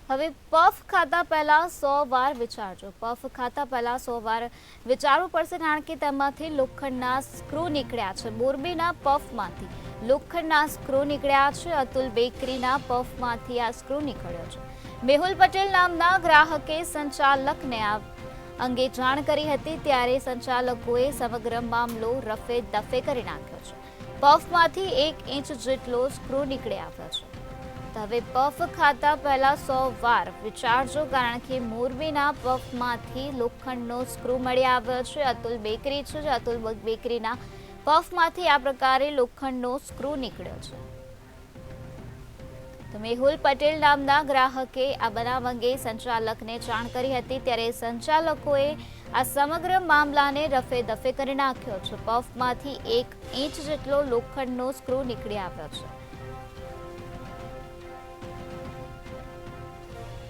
હવે પફ ખાતા પહેલા 100 વાર વિચારજો. પફ ખાતા પહેલા 100 વાર વિચારવું પડશે, કારણ કે તેમાંથી લોખંડના સ્ક્રૂ નીકળ્યા છે. મોરબીના પફમાંથી લોખંડના સ્ક્રૂ નીકળ્યા છે. અતુલ બેકરીના પફમાંથી આ સ્ક્રૂ નીકળ્યો છે. મેહુલ પટેલ નામના ગ્રાહકે સંચાલકને આ અંગે જાણ કરી હતી, ત્યારે સંચાલકોએ સમગ્ર મામલો રફે દફે કરી નાખ્યો છે. પફમાંથી 1 ઇંચ જેટલો સ્ક્રૂ નીકળી આવ્યો છે. હવે પફ ખાતા પહેલા 100 વાર વિચારજો, કારણ કે મોરબીના પફમાંથી લોખંડનો સ્ક્રૂ મળી આવ્યો છે. અતુલ બેકરી છે, અતુલ બેકરીના પફમાંથી આ પ્રકારે લોખંડનો સ્ક્રૂ નીકળ્યો છે. તો મેહુલ પટેલ નામના ગ્રાહકે આ બનાવ અંગે સંચાલકને જાણ કરી હતી, ત્યારે સંચાલકોએ આ સમગ્ર મામલાને રફે દફે કરી નાખ્યો છે. પફમાંથી 1 ઇંચ જેટલો લોખંડનો સ્ક્રૂ નીકળી આવ્યો છે.